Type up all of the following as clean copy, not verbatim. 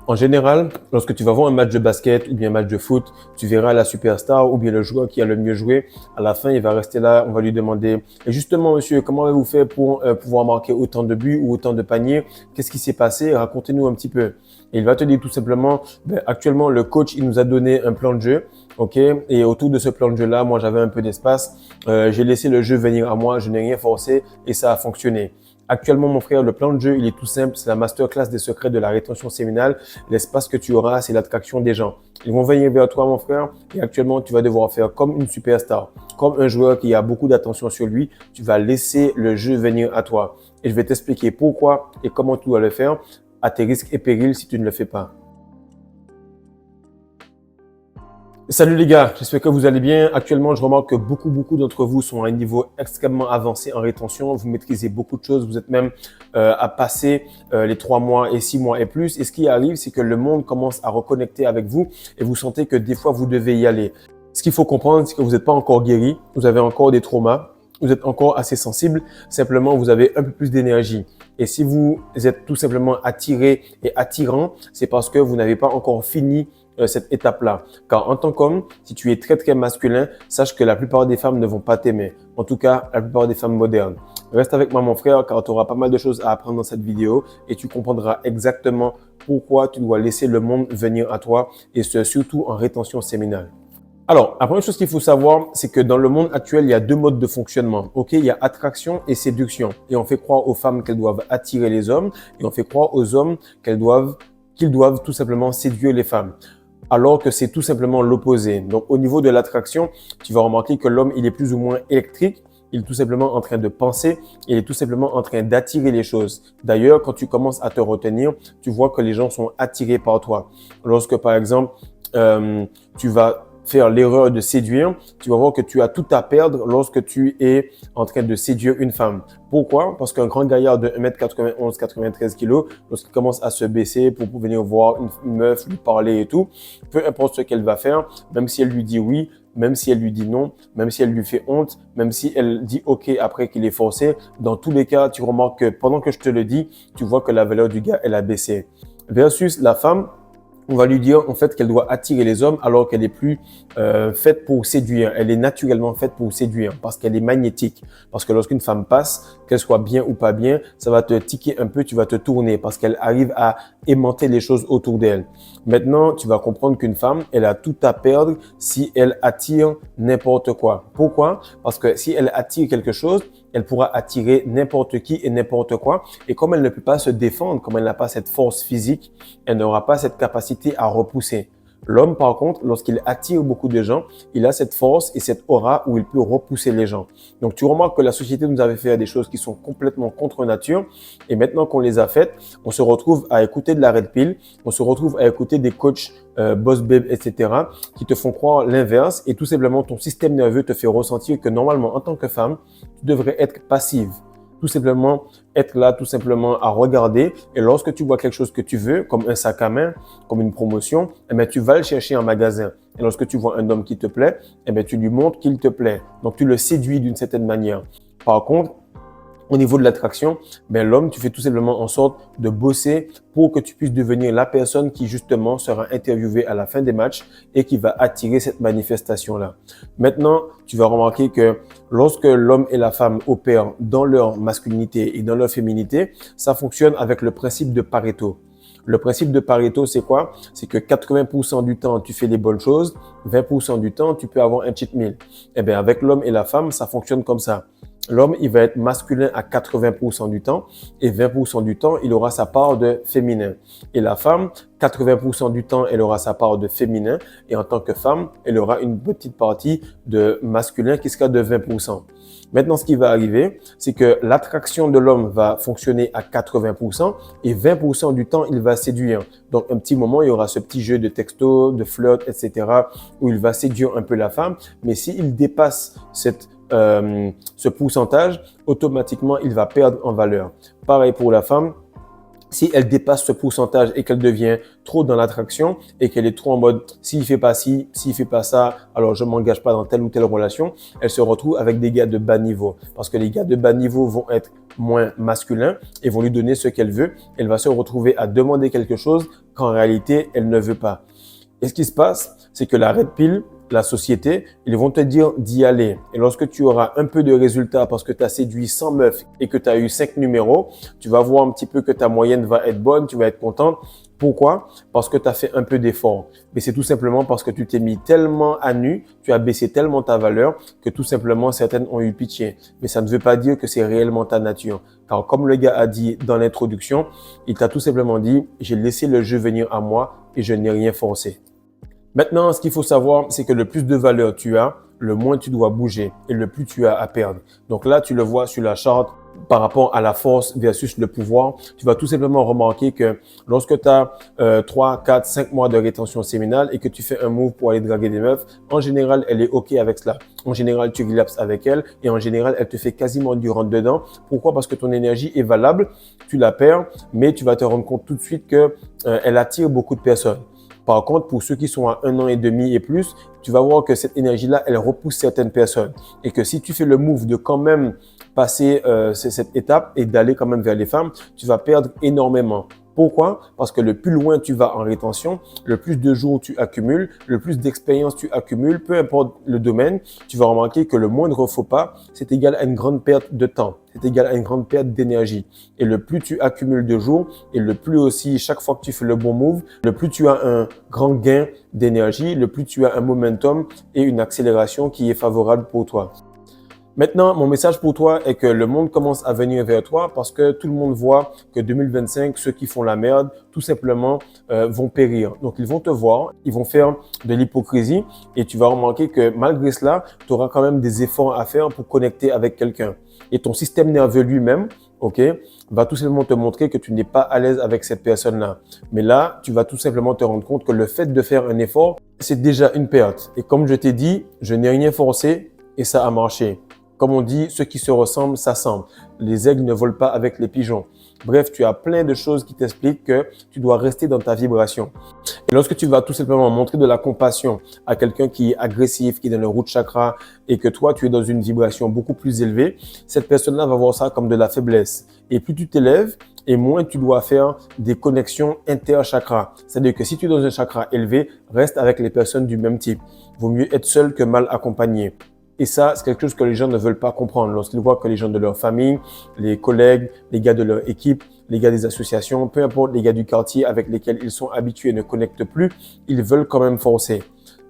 En général, lorsque tu vas voir un match de basket ou bien un match de foot, tu verras la superstar ou bien le joueur qui a le mieux joué. À la fin, il va rester là, on va lui demander « Et justement, monsieur, comment avez-vous fait pour pouvoir marquer autant de buts ou autant de paniers? Qu'est-ce qui s'est passé? Racontez-nous un petit peu. » Et il va te dire tout simplement « Actuellement, le coach, il nous a donné un plan de jeu. OK, et autour de ce plan de jeu-là, moi, j'avais un peu d'espace. J'ai laissé le jeu venir à moi, je n'ai rien forcé et ça a fonctionné. » Actuellement, mon frère, le plan de jeu, il est tout simple. C'est la masterclass des secrets de la rétention séminale. L'espace que tu auras, c'est l'attraction des gens. Ils vont venir vers toi, mon frère, et actuellement, tu vas devoir faire comme une superstar, comme un joueur qui a beaucoup d'attention sur lui. Tu vas laisser le jeu venir à toi. Et je vais t'expliquer pourquoi et comment tu dois le faire à tes risques et périls si tu ne le fais pas. Salut les gars, j'espère que vous allez bien. Actuellement, je remarque que beaucoup d'entre vous sont à un niveau extrêmement avancé en rétention. Vous maîtrisez beaucoup de choses. Vous êtes même à passer les 3 mois et 6 mois et plus. Et ce qui arrive, c'est que le monde commence à reconnecter avec vous et vous sentez que des fois, vous devez y aller. Ce qu'il faut comprendre, c'est que vous n'êtes pas encore guéri. Vous avez encore des traumas. Vous êtes encore assez sensible. Simplement, vous avez un peu plus d'énergie. Et si vous êtes tout simplement attiré et attirant, c'est parce que vous n'avez pas encore fini cette étape-là. Car en tant qu'homme, si tu es très masculin, sache que la plupart des femmes ne vont pas t'aimer. En tout cas, la plupart des femmes modernes. Reste avec moi mon frère car tu auras pas mal de choses à apprendre dans cette vidéo et tu comprendras exactement pourquoi tu dois laisser le monde venir à toi et ce surtout en rétention séminale. Alors, la première chose qu'il faut savoir, c'est que dans le monde actuel, il y a 2 modes de fonctionnement. OK, il y a attraction et séduction. Et on fait croire aux femmes qu'elles doivent attirer les hommes et on fait croire aux hommes qu'ils doivent tout simplement séduire les femmes. Alors que c'est tout simplement l'opposé. Donc, au niveau de l'attraction, tu vas remarquer que l'homme, il est plus ou moins électrique. Il est tout simplement en train de penser. Il est tout simplement en train d'attirer les choses. D'ailleurs, quand tu commences à te retenir, tu vois que les gens sont attirés par toi. Lorsque, par exemple, tu vas faire l'erreur de séduire, tu vas voir que tu as tout à perdre lorsque tu es en train de séduire une femme. Pourquoi? Parce qu'un grand gaillard de 1m91, 93 kg, lorsqu'il commence à se baisser pour venir voir une meuf, lui parler et tout, peu importe ce qu'elle va faire, même si elle lui dit oui, même si elle lui dit non, même si elle lui fait honte, même si elle dit OK après qu'il est forcé, dans tous les cas, tu remarques que pendant que je te le dis, tu vois que la valeur du gars, elle a baissé. Versus la femme, on va lui dire en fait qu'elle doit attirer les hommes alors qu'elle est plus faite pour séduire. Elle est naturellement faite pour séduire parce qu'elle est magnétique. Parce que lorsqu'une femme passe, qu'elle soit bien ou pas bien, ça va te tiquer un peu, tu vas te tourner parce qu'elle arrive à aimanter les choses autour d'elle. Maintenant, tu vas comprendre qu'une femme, elle a tout à perdre si elle attire n'importe quoi. Pourquoi? Parce que si elle attire quelque chose, elle pourra attirer n'importe qui et n'importe quoi. Et comme elle ne peut pas se défendre, comme elle n'a pas cette force physique, elle n'aura pas cette capacité à repousser. L'homme, par contre, lorsqu'il attire beaucoup de gens, il a cette force et cette aura où il peut repousser les gens. Donc, tu remarques que la société nous avait fait des choses qui sont complètement contre nature. Et maintenant qu'on les a faites, on se retrouve à écouter de la red pill, on se retrouve à écouter des coachs boss babe, etc., qui te font croire l'inverse et tout simplement ton système nerveux te fait ressentir que normalement, en tant que femme, tu devrais être passive. Tout simplement être là, tout simplement à regarder. Et lorsque tu vois quelque chose que tu veux, comme un sac à main, comme une promotion, eh bien, tu vas le chercher en magasin. Et lorsque tu vois un homme qui te plaît, eh bien, tu lui montres qu'il te plaît. Donc, tu le séduis d'une certaine manière. Par contre, au niveau de l'attraction, ben l'homme, tu fais tout simplement en sorte de bosser pour que tu puisses devenir la personne qui justement sera interviewée à la fin des matchs et qui va attirer cette manifestation-là. Maintenant, tu vas remarquer que lorsque l'homme et la femme opèrent dans leur masculinité et dans leur féminité, ça fonctionne avec le principe de Pareto. Le principe de Pareto, c'est quoi? C'est que 80% du temps, tu fais les bonnes choses, 20% du temps, tu peux avoir un cheat meal. Eh bien, avec l'homme et la femme, ça fonctionne comme ça. L'homme, il va être masculin à 80% du temps et 20% du temps, il aura sa part de féminin. Et la femme, 80% du temps, elle aura sa part de féminin et en tant que femme, elle aura une petite partie de masculin qui sera de 20%. Maintenant, ce qui va arriver, c'est que l'attraction de l'homme va fonctionner à 80% et 20% du temps, il va séduire. Donc, un petit moment, il y aura ce petit jeu de texto, de flirt, etc., où il va séduire un peu la femme. Mais s'il dépasse ce pourcentage, automatiquement, il va perdre en valeur. Pareil pour la femme. Si elle dépasse ce pourcentage et qu'elle devient trop dans l'attraction et qu'elle est trop en mode s'il fait pas ci, s'il fait pas ça, alors je m'engage pas dans telle ou telle relation, elle se retrouve avec des gars de bas niveau. Parce que les gars de bas niveau vont être moins masculins et vont lui donner ce qu'elle veut. Elle va se retrouver à demander quelque chose qu'en réalité, elle ne veut pas. Et ce qui se passe, c'est que la Red Pill, la société, ils vont te dire d'y aller. Et lorsque tu auras un peu de résultats parce que tu as séduit 100 meufs et que tu as eu 5 numéros, tu vas voir un petit peu que ta moyenne va être bonne, tu vas être contente. Pourquoi? Parce que tu as fait un peu d'effort. Mais c'est tout simplement parce que tu t'es mis tellement à nu, tu as baissé tellement ta valeur que tout simplement certaines ont eu pitié. Mais ça ne veut pas dire que c'est réellement ta nature. Car comme le gars a dit dans l'introduction, il t'a tout simplement dit « j'ai laissé le jeu venir à moi et je n'ai rien forcé ». Maintenant, ce qu'il faut savoir, c'est que le plus de valeur tu as, le moins tu dois bouger et le plus tu as à perdre. Donc là, tu le vois sur la charte par rapport à la force versus le pouvoir. Tu vas tout simplement remarquer que lorsque tu as 3, 4, 5 mois de rétention séminale et que tu fais un move pour aller draguer des meufs, en général, elle est OK avec cela. En général, tu relapses avec elle et en général, elle te fait quasiment du rentre-dedans. Pourquoi? Parce que ton énergie est valable, tu la perds, mais tu vas te rendre compte tout de suite que elle attire beaucoup de personnes. Par contre, pour ceux qui sont à 1 an et demi et plus, tu vas voir que cette énergie-là, elle repousse certaines personnes. Et que si tu fais le move de quand même passer cette étape et d'aller quand même vers les femmes, tu vas perdre énormément. Pourquoi? Parce que le plus loin tu vas en rétention, le plus de jours tu accumules, le plus d'expérience tu accumules, peu importe le domaine, tu vas remarquer que le moindre faux pas, c'est égal à une grande perte de temps, c'est égal à une grande perte d'énergie. Et le plus tu accumules de jours et le plus aussi, chaque fois que tu fais le bon move, le plus tu as un grand gain d'énergie, le plus tu as un momentum et une accélération qui est favorable pour toi. Maintenant, mon message pour toi est que le monde commence à venir vers toi parce que tout le monde voit que 2025, ceux qui font la merde, tout simplement, vont périr. Donc, ils vont te voir, ils vont faire de l'hypocrisie et tu vas remarquer que malgré cela, tu auras quand même des efforts à faire pour connecter avec quelqu'un. Et ton système nerveux lui-même, ok, va tout simplement te montrer que tu n'es pas à l'aise avec cette personne-là. Mais là, tu vas tout simplement te rendre compte que le fait de faire un effort, c'est déjà une perte. Et comme je t'ai dit, je n'ai rien forcé et ça a marché. Comme on dit, ceux qui se ressemblent s'assemblent. Les aigles ne volent pas avec les pigeons. Bref, tu as plein de choses qui t'expliquent que tu dois rester dans ta vibration. Et lorsque tu vas tout simplement montrer de la compassion à quelqu'un qui est agressif, qui est dans le root chakra et que toi, tu es dans une vibration beaucoup plus élevée, cette personne-là va voir ça comme de la faiblesse. Et plus tu t'élèves, et moins tu dois faire des connexions inter-chakras. C'est-à-dire que si tu es dans un chakra élevé, reste avec les personnes du même type. Vaut mieux être seul que mal accompagné. Et ça, c'est quelque chose que les gens ne veulent pas comprendre. Lorsqu'ils voient que les gens de leur famille, les collègues, les gars de leur équipe, les gars des associations, peu importe les gars du quartier avec lesquels ils sont habitués ne connectent plus, ils veulent quand même forcer.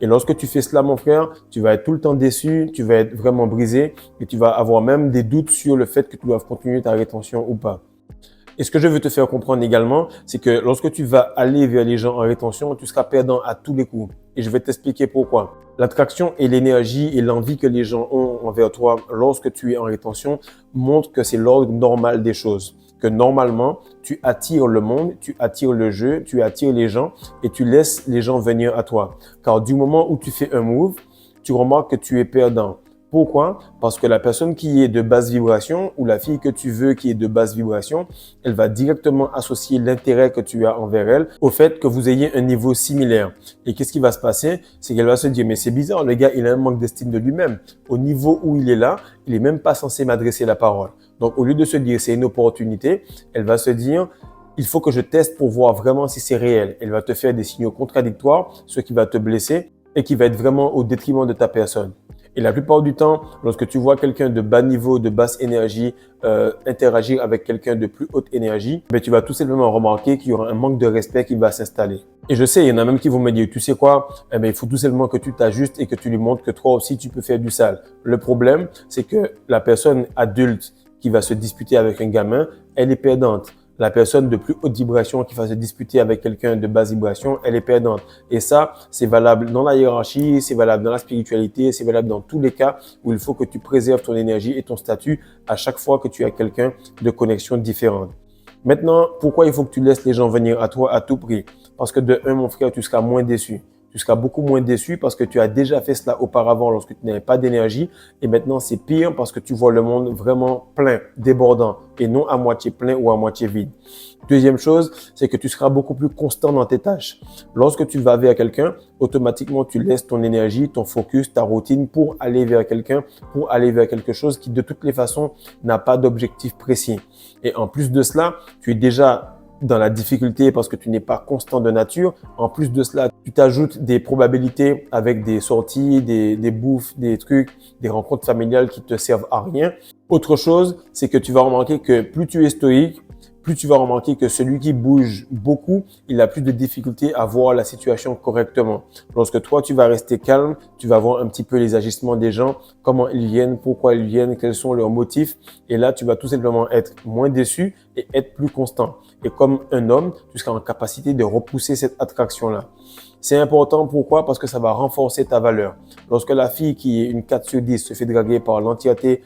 Et lorsque tu fais cela, mon frère, tu vas être tout le temps déçu, tu vas être vraiment brisé et tu vas avoir même des doutes sur le fait que tu dois continuer ta rétention ou pas. Et ce que je veux te faire comprendre également, c'est que lorsque tu vas aller vers les gens en rétention, tu seras perdant à tous les coups. Et je vais t'expliquer pourquoi. L'attraction et l'énergie et l'envie que les gens ont envers toi lorsque tu es en rétention montrent que c'est l'ordre normal des choses. Que normalement, tu attires le monde, tu attires le jeu, tu attires les gens et tu laisses les gens venir à toi. Car du moment où tu fais un move, tu remarques que tu es perdant. Pourquoi? Parce que la personne qui est de basse vibration ou la fille que tu veux qui est de basse vibration, elle va directement associer l'intérêt que tu as envers elle au fait que vous ayez un niveau similaire. Et qu'est-ce qui va se passer? C'est qu'elle va se dire, mais c'est bizarre, le gars, il a un manque d'estime de lui-même. Au niveau où il est là, il est même pas censé m'adresser la parole. Donc, au lieu de se dire, c'est une opportunité, elle va se dire, il faut que je teste pour voir vraiment si c'est réel. Elle va te faire des signaux contradictoires, ce qui va te blesser et qui va être vraiment au détriment de ta personne. Et la plupart du temps, lorsque tu vois quelqu'un de bas niveau, de basse énergie, interagir avec quelqu'un de plus haute énergie, ben, tu vas tout simplement remarquer qu'il y aura un manque de respect qui va s'installer. Et je sais, il y en a même qui vont me dire, tu sais quoi, eh ben, il faut tout simplement que tu t'ajustes et que tu lui montres que toi aussi, tu peux faire du sale. Le problème, c'est que la personne adulte qui va se disputer avec un gamin, elle est perdante. La personne de plus haute vibration qui va se disputer avec quelqu'un de basse vibration, elle est perdante. Et ça, c'est valable dans la hiérarchie, c'est valable dans la spiritualité, c'est valable dans tous les cas où il faut que tu préserves ton énergie et ton statut à chaque fois que tu as quelqu'un de connexion différente. Maintenant, pourquoi il faut que tu laisses les gens venir à toi à tout prix? Parce que de un, mon frère, tu seras moins déçu. Tu seras beaucoup moins déçu parce que tu as déjà fait cela auparavant lorsque tu n'avais pas d'énergie. Et maintenant, c'est pire parce que tu vois le monde vraiment plein, débordant et non à moitié plein ou à moitié vide. Deuxième chose, c'est que tu seras beaucoup plus constant dans tes tâches. Lorsque tu vas vers quelqu'un, automatiquement, tu laisses ton énergie, ton focus, ta routine pour aller vers quelqu'un, pour aller vers quelque chose qui, de toutes les façons, n'a pas d'objectif précis. Et en plus de cela, tu es déjà dans la difficulté parce que tu n'es pas constant de nature. En plus de cela, tu t'ajoutes des probabilités avec des sorties, des bouffes, des trucs, des rencontres familiales qui te servent à rien. Autre chose, c'est que tu vas remarquer que plus tu es stoïque, plus tu vas remarquer que celui qui bouge beaucoup, il a plus de difficultés à voir la situation correctement. Lorsque toi, tu vas rester calme, tu vas voir un petit peu les agissements des gens, comment ils viennent, pourquoi ils viennent, quels sont leurs motifs. Et là, tu vas tout simplement être moins déçu et être plus constant. Et comme un homme, tu seras en capacité de repousser cette attraction-là. C'est important, pourquoi? Parce que ça va renforcer ta valeur. Lorsque la fille qui est une 4 sur 10 se fait draguer par l'entièreté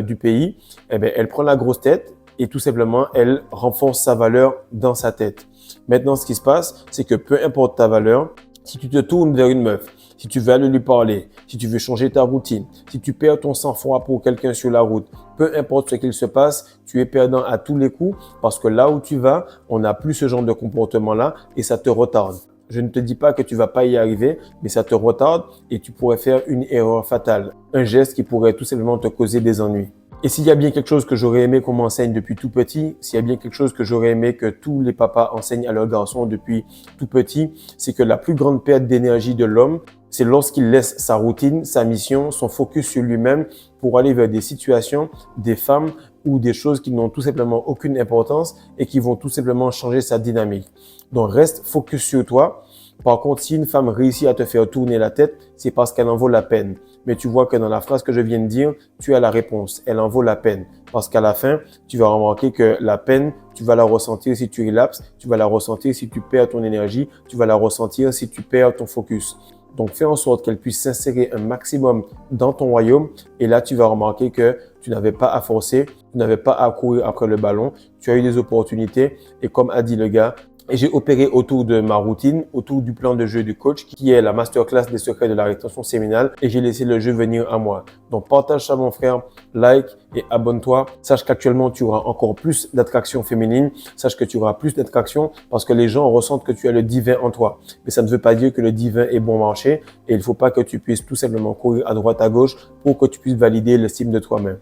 du pays, eh bien, elle prend la grosse tête et tout simplement, elle renforce sa valeur dans sa tête. Maintenant, ce qui se passe, c'est que peu importe ta valeur, si tu te tournes vers une meuf, si tu veux aller lui parler, si tu veux changer ta routine, si tu perds ton sang-froid pour quelqu'un sur la route, peu importe ce qu'il se passe, tu es perdant à tous les coups parce que là où tu vas, on n'a plus ce genre de comportement-là et ça te retarde. Je ne te dis pas que tu vas pas y arriver, mais ça te retarde et tu pourrais faire une erreur fatale, un geste qui pourrait tout simplement te causer des ennuis. Et s'il y a bien quelque chose que j'aurais aimé qu'on m'enseigne depuis tout petit, s'il y a bien quelque chose que j'aurais aimé que tous les papas enseignent à leurs garçons depuis tout petit, c'est que la plus grande perte d'énergie de l'homme, c'est lorsqu'il laisse sa routine, sa mission, son focus sur lui-même pour aller vers des situations, des femmes ou des choses qui n'ont tout simplement aucune importance et qui vont tout simplement changer sa dynamique. Donc reste focus sur toi. Par contre, si une femme réussit à te faire tourner la tête, c'est parce qu'elle en vaut la peine. Mais tu vois que dans la phrase que je viens de dire, tu as la réponse. Elle en vaut la peine. Parce qu'à la fin, tu vas remarquer que la peine, tu vas la ressentir si tu relapses, tu vas la ressentir si tu perds ton énergie, tu vas la ressentir si tu perds ton focus. Donc, fais en sorte qu'elle puisse s'insérer un maximum dans ton royaume. Et là, tu vas remarquer que tu n'avais pas à forcer, tu n'avais pas à courir après le ballon. Tu as eu des opportunités. Et comme a dit le gars, et j'ai opéré autour de ma routine, autour du plan de jeu du coach, qui est la masterclass des secrets de la rétention séminale, et j'ai laissé le jeu venir à moi. Donc, partage ça, mon frère, like et abonne-toi. Sache qu'actuellement, tu auras encore plus d'attraction féminine. Sache que tu auras plus d'attraction parce que les gens ressentent que tu as le divin en toi. Mais ça ne veut pas dire que le divin est bon marché et il ne faut pas que tu puisses tout simplement courir à droite, à gauche pour que tu puisses valider l'estime de toi-même.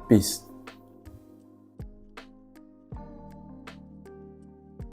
Peace.